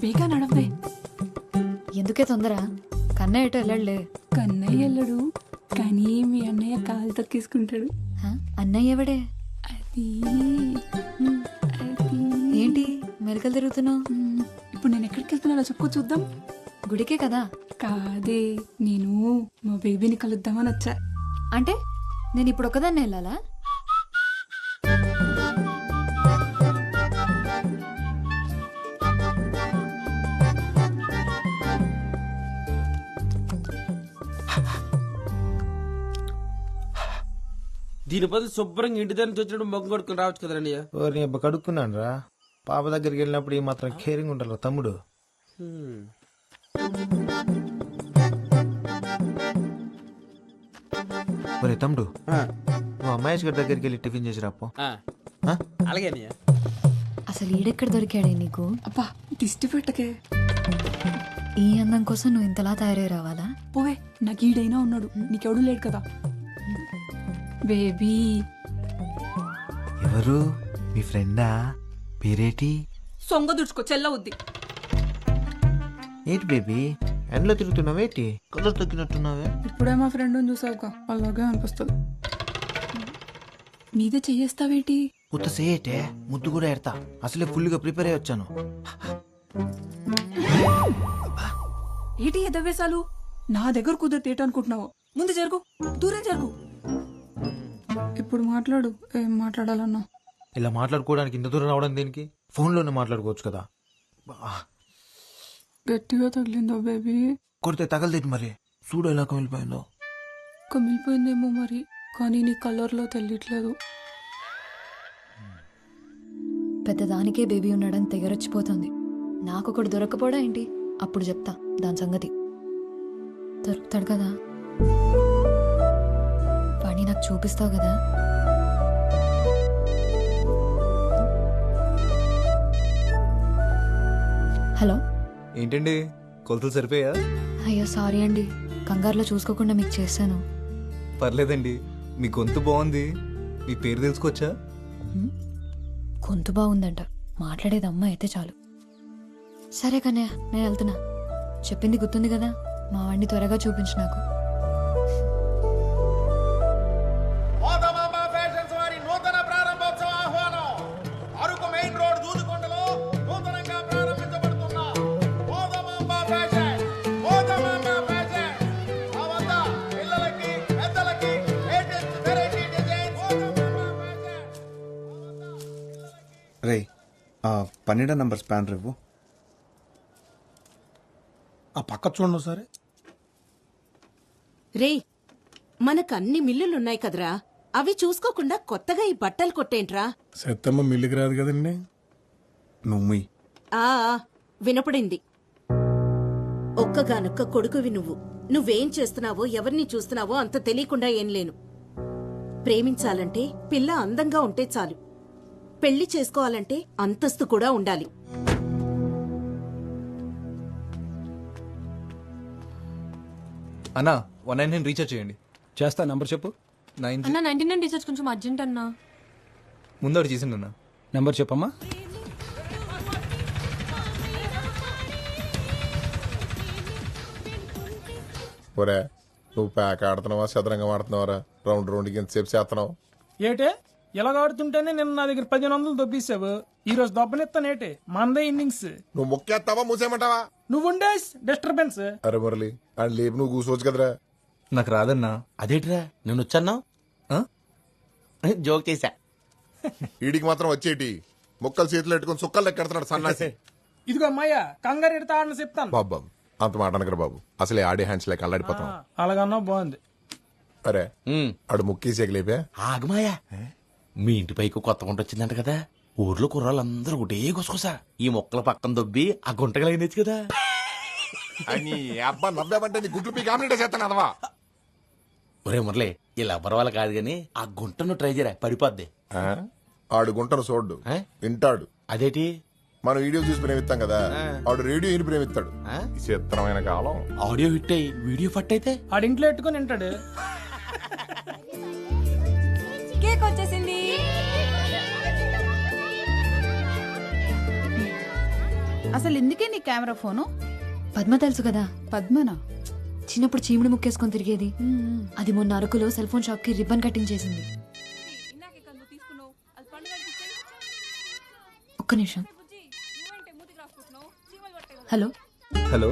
బేగా నడవే. ఎందుకే తొందర? కన్నయ్య ఎటో వెళ్ళలే. కన్నయ్య వెళ్ళడు, కానీ మీ అన్నయ్య కాలు తొక్కేసుకుంటాడు. అన్నయ్య ఎవడే? అది ఏంటి మెలకలు తిరుగుతున్నావు? ఇప్పుడు నేను ఎక్కడికి వెళ్తున్నానో చెప్పుకో చూద్దాం. గుడికే కదా. కాదే, నేను మా బేబీని కలుద్దామని వచ్చా. అంటే నేను ఇప్పుడు ఒకదాన్ని వెళ్ళాలా? దీని బదులు శుభ్రంగా ఇంటి దగ్గర నుంచి వచ్చినప్పుడు మొగ్గు కొడుకుని రావచ్చు కదా అన్నయ్య. నీ అబ్బా కడుక్కున్నాను రా. పాప దగ్గరికి వెళ్ళినప్పుడు ఈ మాత్రం కేరింగ్ ఉంటారు తమ్ముడు. ఒరే తమ్ముడు, నువ్వు అమ్మాయిష్ గారి దగ్గరికి వెళ్ళి టిఫిన్ చేసి రాపో. అలాగే అన్నయ్య. అసలు ఈడెక్కడ దొరికాడే నీకు? అబ్బా దిష్టి పెట్టకే. ఈ అందం కోసం నువ్వు ఇంతలా తయారై రావాలా? పోవే, నాకు ఈడైనా ఉన్నాడు, నీకెవడూ లేడు కదా. బేబీ. ఎవరు? మీ ఫ్రెండా? పేరేటి? సొంగ దుడుచుకో, చెల్లవుద్ది. ఏంటి బేబీ ఎండలో తిరుగుతున్నావేటి? కలర్ తగ్గినట్టున్నావే. ఇప్పుడే మా ఫ్రెండ్ చూసావుగా, అలాగే అనిపిస్తుంది. మీదే చెయ్యేస్తావేటి? ఉత్త సేయటే ముద్దు కూడా ఎడతా. అసలే ఫుల్గా ప్రిపేర్ అయ్యి వచ్చాను. ఏటి ఎదవేశాలు? నా దగ్గర కుదిరితే అనుకుంటున్నావు? ముందు జరుగు, దూరం జరుగు. ఇప్పుడు మాట్లాడు, ఏం మాట్లాడాలన్నా. ఇలా మాట్లాడుకోవడానికి ఇంత దూరం రావడం దేనికి? ఫోన్లోనే మాట్లాడుకోవచ్చు కదా. గట్టిగా తగిలిందో బేబీ? కొడితే తగలదేటి మరి. చూడు ఎలా కమిలిపోయిందో. కమిలిపోయిందేమో మరి, కానీ నీ కలర్లో తెలియట్లేదు. పెద్దదానికే బేబీ ఉన్నాడని తెగరొచ్చిపోతుంది. నాకొకడు దొరకపోడా ఏంటి? అప్పుడు చెప్తా దాని సంగతి. దొరుకుతాడు కదా, వాణ్ణి నాకు చూపిస్తావు కదా. హలో, ఏంటండి కొలతలు సరిపోయా? అయ్యో సారీ అండి, కంగారులో చూసుకోకుండా మీకు చేశాను. పర్లేదండి, మీ గొంతు బాగుంది. మీ పేరు తెలుసుకోవచ్చా? గొంతు బాగుందంట, మాట్లాడేది అమ్మ అయితే చాలు. సరే కన్నయ్య, నేను వెళ్తున్నా. చెప్పింది గుర్తుంది కదా, మా వాడిని త్వరగా చూపించు నాకు. రే, 12 నంబర్ స్పానర్ ఇవ్వు. ఆ పక్క చూడండి సరే. రే, మనకు అన్ని మిల్లులున్నాయి కదరా, అవి చూసుకోకుండా కొత్తగా ఈ బట్టలు కొట్టేంట్రా? సత్తమ్మ మిల్లికి రాదు కదండి. నువ్వు ఆ వినపడింది. ఒక్కగానొక్క కొడుకువి నువ్వు. నువ్వేం చేస్తున్నావో, ఎవరిని చూస్తున్నావో అంత తెలియకుండా ఏం లేను. ప్రేమించాలంటే పిల్ల అందంగా ఉంటే చాలు. పెళ్లి చేసుకోవాలంటే అంతస్తు కూడా ఉండాలి. అన్నా 199 రీఛార్జ్ చేయండి. చేస్తా, నంబర్ చెప్పు. 9 అన్న 99 రీఛార్జ్ కొంచెం అర్జెంట్ అన్నా. ముందు ఒకటి చేసిండు అన్న. నెంబర్ చెప్పమ్మా. ఒరే, నువ్వు ప్యాక్ ఆడుతున్నావా చదరంగం ఆడుతున్నావరా? రౌండ్ రౌండ్కి ఎంతసేపు చేస్తున్నావు? ఏటే ఇలా ఆడుతుంటేనే నిన్న నా దగ్గర 1500 దొబ్బేసావు. ఈ రోజు దొబ్బనిస్తానేటే, మందే ఇన్నింగ్స్. నువ్వు మొక్కేస్తావా మూసేయమంటావా? నువ్వుండే డిస్టర్బెన్స్. అరే మురళి, అని లేపు నువ్వు కూర్చోవచ్చు కదరా. నాకు రాదన్నా. అదేట్రా నేను వచ్చాను? జోక్ చేశా. వీడికి మాత్రం వచ్చేటి మొక్కలు చేతులు పెట్టుకుని సుక్కలు లెక్కెడుతున్నాడు సన్నాసి. ఇదిగో అమ్మాయ్య, కంగారు ఎడతా ఆడని చెప్తాను. బాబు అంత మాట అనకరా బాబు, అసలే ఆడే హ్యాండ్స్ లేక అల్లాడిపోతాం. అలాగన్నా బాగుంది. అరే ఆడు ముక్కేసి లేపే. ఆగమాయా, మీ ఇంటి పైకి కొత్త గుంట వచ్చిందంట కదా. ఊర్లో కుర్రాళ్ళందరూ ఒకటే గుసగుసా ఈ మొక్కల పక్కన దొబ్బి ఆ గుంటగలైనచ్చు కదా. అని అబ్బా నవ్వామంటే నీ గుడ్లు పీకి ఆమ్లెట్ చేస్తాను అదవా. ఒరే మురళి, ఇలా ఎవరి వాళ్ళ కాదు గాని ఆ గుంటను ట్రై చేయరా, పడిపోద్ది. ఆడు గుంటను చూడ్డు, వింటాడు. అదేటి? మనం వీడియో చూసి ప్రేమిస్తాం కదా, ఆడు రేడియో విని ప్రేమిస్తాడు. చిత్రమైన కాలం. ఆడియో హిట్ అయ్యి వీడియో ఫట్ అయితే ఆడింట్లో పెట్టుకుని వింటాడు. కేక్ వచ్చేసింది. అసలు ఎందుకే నీ కెమెరా ఫోను? పద్మ తెలుసు కదా, పద్మనా? చిన్నప్పుడు చీముడు ముక్కేసుకొని తిరిగేది. అది మొన్న అరకులో సెల్ ఫోన్ షాప్ కి రిబ్బన్ కటింగ్ చేసింది. ఒక్క నిమిషం. హలో, హలో,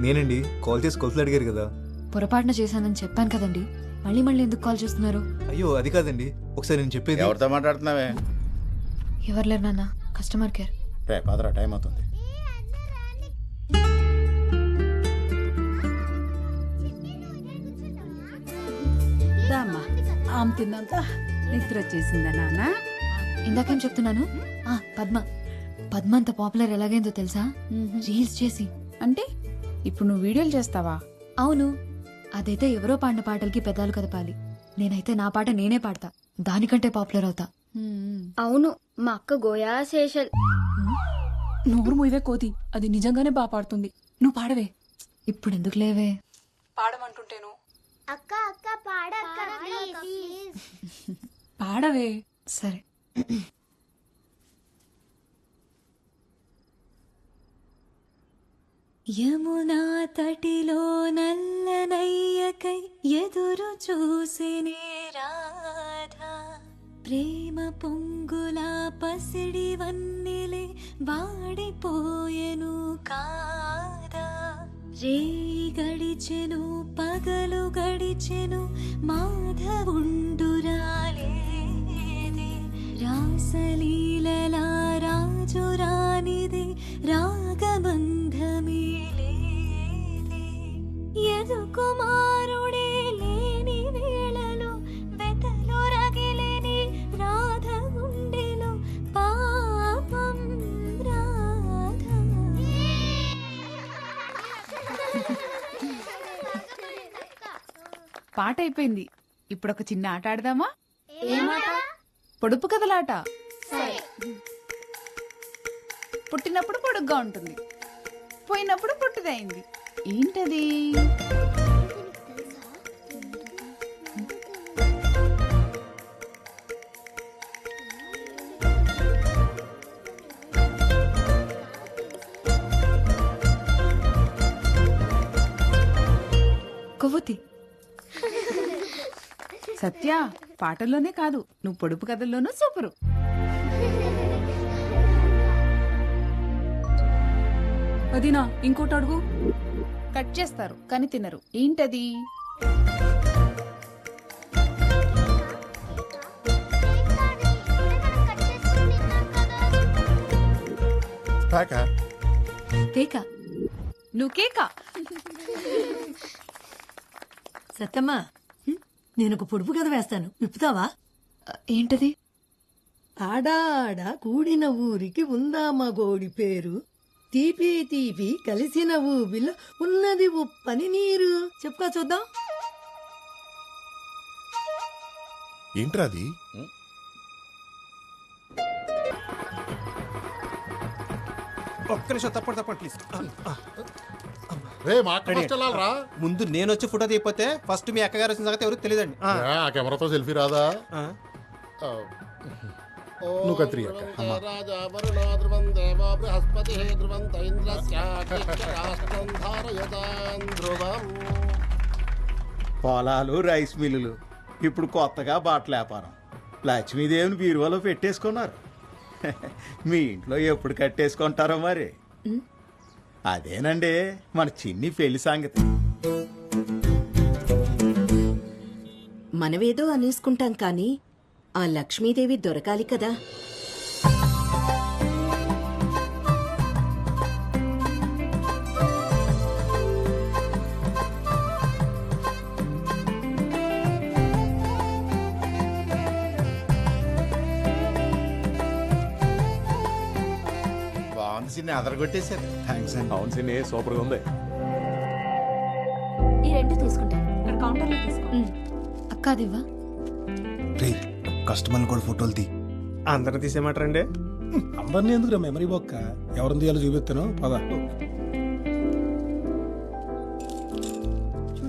నేనండి. కాల్ చేసి కొలతలు అడిగారు కదా. పొరపాటున చేశానని చెప్పాను కదండి, మళ్ళీ మళ్ళీ ఎందుకు కాల్ చేస్తున్నారు? అయ్యో అది కాదండి, ఒకసారి నేను చెప్పేది. ఎవరితో మాట్లాడుతున్నావే? ఎవరు లేరు నాన్న, కస్టమర్ కేర్. రే పదరా, టైం అవుతుంది. దామ్మా, ఆమె తిన్నాక నిద్ర వచ్చేసిందా నాన్న? ఇందాకేం చెప్తున్నాను? పద్మ పద్మ అంత పాపులర్ ఎలాగైందో తెలుసా? రీల్స్ చేసి. అంటే ఇప్పుడు నువ్వు వీడియోలు చేస్తావా? అవును, అదైతే ఎవరో పాడిన పాటలకి పెదాలు కదపాలి. నేనైతే నా పాట నేనే పాడతా, దానికంటే పాపులర్ అవుతా. అవును, మా అక్క గోయా శేషల్. నోరు మూయవే కోతి, అది నిజంగానే బాగా పాడుతుంది. నువ్వు పాడవే. ఇప్పుడు ఎందుకు లేవే? పాడమంటుంటేను. అక్క అక్క పాడక్క ప్లీజ్. పాడవే. సరే. యమునా తటిలో నల్లనయ్యకై ఎదురు చూసినే రాధా, ప్రేమ పొంగులా పసిడి వన్నెలే వాడిపోయెను కాదా. రేయి గడిచెను పగలు గడిచెను మాధవుండురాలేదే, రాసలీలలా రాజు రానిదే రాగబంధమే లేదే. యదు కుమారుడే లేని వేళలో వెతలో రగిలేని రాధ గుండెలో పాపం రాధ. పాట అయిపోయింది. ఇప్పుడు ఒక చిన్న ఆట ఆడదామా? పొడుపు కదలాట. పుట్టినప్పుడు పొడుగ్గా ఉంటుంది, పోయినప్పుడు పొట్టిదైంది. ఏంటది? కొవ్వొత్తి. సత్య, పాటల్లోనే కాదు, నువ్వు పొడుపు కథల్లోనూ సూపరు. అదినా ఇంకోటి అడుగు. కట్ చేస్తారు కానీ తినరు. ఏంటది? కేక. నువ్వు కేకా? సత్తమ్మా, నేను ఒక పొడుపు కథ వేస్తాను, విప్పుతావా? ఏంటది? ఆడాడ కూడిన ఊరికి ఉందామా గోడి పేరు, తీపి తీపి కలిసిన ఊబిలో ఉన్నది ఉప్పని నీరు. చెప్పుకో చూద్దాం. ఏంట్రాది? ఒక్క నిమిషం, తప్పండి ప్లీజ్. రే మా రా. ముందు నేను వచ్చి ఫోటో తీయపోతే ఫస్ట్ మీ అక్కగారు వచ్చిన సంగతి ఎవరికి తెలియదండి. ఆ కెమెరాతో సెల్ఫీ రాదా? నువ్వు కత్తిరి అక్క. పొలాలు, రైస్ మిల్లులు, ఇప్పుడు కొత్తగా బట్టల వ్యాపారం. లక్ష్మీదేవిని బీరువాలో పెట్టేసుకున్నారు. మీ ఇంట్లో ఎప్పుడు కట్టేసుకుంటారో మరి. అదేనండి మన చిన్ని పెళ్లి సంగతి. మనమేదో అనేసుకుంటాం కానీ ఆ లక్ష్మీదేవి దొరకాలి కదా. బాగుంది సిన్ని, అదరగొట్టేశారు. థ్యాంక్స్ అండి. అవును సిన్ని, సూపర్గా ఉంది. ఈ రెండు తీసుకుంటాను. ఇక్కడ కౌంటర్లో తీసుకో. అక్క అదివ్వా. రే కస్టమర్లు కూడా ఫోటోలు తీ. అందరూ తీసేయమంటారండి? అందరినీ ఎందుకు మెమరీ బొక్క, ఎవరిని తీయాలో చూపిస్తాను పద.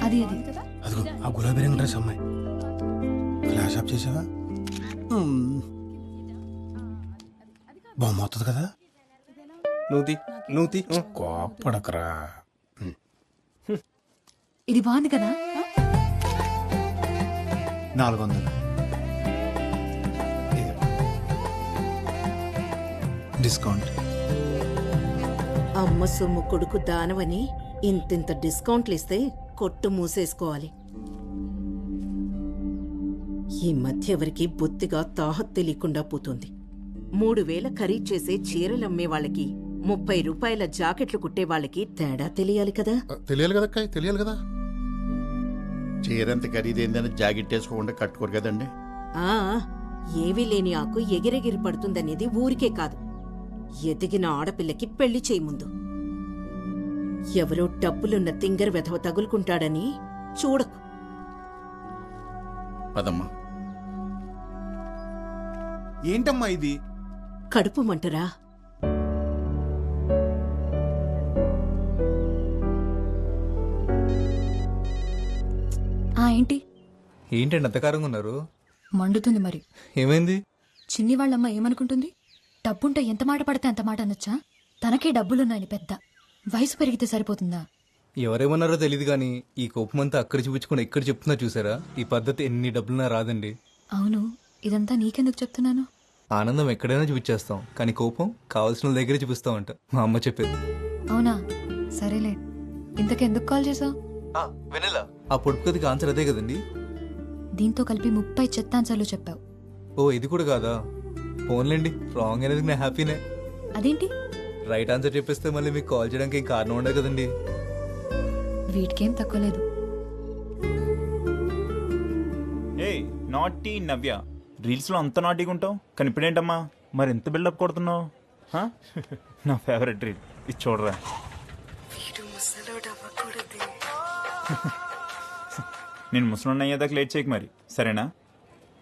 అది అది అదిగో ఆ గులాబీ రంగు డ్రెస్ అమ్మాయి. ఫ్లాష్ ఆఫ్ చేసావా? బొమ్మ అవుతుంది కదా. నూతి కోప్పడకరా. ఇది బాగుంది కదా 400. డిస్కౌంట్. అమ్మ సొమ్ము కొడుకు దానవని ఇంతింత డిస్కౌంట్లు ఇస్తే కొట్టు మూసేసుకోవాలి. ఈ మధ్య ఎవరికి బొత్తిగా తాహత్ తెలియకుండా పోతుంది. 3000 ఖరీదు చేసే చీరలమ్మే వాళ్ళకి 30 రూపాయల జాకెట్లు కుట్టే వాళ్ళకి తేడా తెలియాలి కదా. తెలియాలి కదా అక్క, తెలియాలి కదా. చీరంత ఖరీదైందని జాకెట్ వేసుకోకుండా కట్టుకోరు కదండి. ఆ ఏవీ లేని ఆకు ఎగిరెగిరి పడుతుందనేది ఊరికే కాదు, ఎదిగిన ఆడపిల్లకి పెళ్లి చేయి ముందు. ఎవరో డబ్బులున్న తింగర వెధవ తగులుకుంటాడని చూడకు. పదమ్మా. ఏంటమ్మా ఇది? కడుపు మంటరా? ఏంటి ఏంటండి అంతకారంగా ఉన్నారు? మండుతుంది మరి. ఏమైంది? చిన్ని వాళ్ళమ్మ ఏమనుకుంటుంది? డబ్బుంటే ఎంత మాట పడితే అంత మాట అనొచ్చా? తనకే డబ్బులున్నాయని పెద్ద. వయసు పెరిగితే సరిపోతుందా? ఎవరేమన్నారో తెలియదు కానీ ఈ కోపమంతా అక్కడ చూపించుకుని ఎక్కడ చెప్తున్నా చూసారా? ఈ పద్ధతి ఎన్ని డబ్బులున్నా రాదండి. అవును, ఇదంతా నీకెందుకు చెప్తున్నాను? ఆనందం ఎక్కడైనా చూపించేస్తాం కానీ కోపం కావాల్సిన వాళ్ళ దగ్గరే చూపిస్తామంట మా అమ్మ చెప్పేది. అవునా? సరేలే, ఇంతకెందుకు కాల్ చేసావు? వెనెలా ఆ పొడుపు కథకి ఆన్సర్ అదే కదండి. దీంతో కలిపి 30 చెత్తాన్సర్లు చెప్పావు. ఓ ఇది కూడా కాదా? ఫోన్లేండి, రాంగ్ అనేది నా హ్యాపీనే. అదేంటి? రైట్ ఆన్సర్ చెప్పేస్తే మళ్ళీ మీకు కాల్ చేయడానికి ఏం కారణం ఉండదు కదండి. వీటికేం తక్కువ లేదు. ఏయ్ నాటీ నవ్య, రీల్స్ లో అంత నాటీగా ఉంటావు కానీ ఇప్పుడేంటమ్మా మరి ఎంత బిల్డప్ కొడుతున్నావు? నా ఫేవరెట్ రీల్ ఇది చూడరా. నేను ముసలి అయ్యేదాకా లేట్ చేయకు మరి, సరేనా?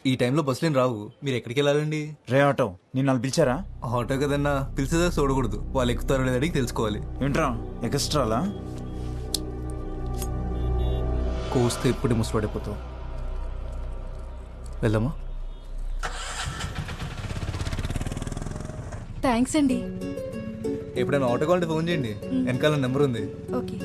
ఈ టైంలో బస్సులేని రావు. మీరు ఎక్కడికి వెళ్ళాలండి? రే ఆటో, నేను వాళ్ళు పిలిచారా? ఆటో కదన్నా, పిలిచేదాకా చూడకూడదు. వాళ్ళు ఎక్కుతారో లేదని తెలుసుకోవాలి. ఏంట్రా ఎక్స్ట్రాలా? కోస్తే ఇప్పుడే ముసలాడిపోతావు. వెళ్దామా? థ్యాంక్స్ అండి. ఎప్పుడైనా ఆటో కావాలంటే ఫోన్ చేయండి, వెనకాల నెంబర్ ఉంది. ఓకే.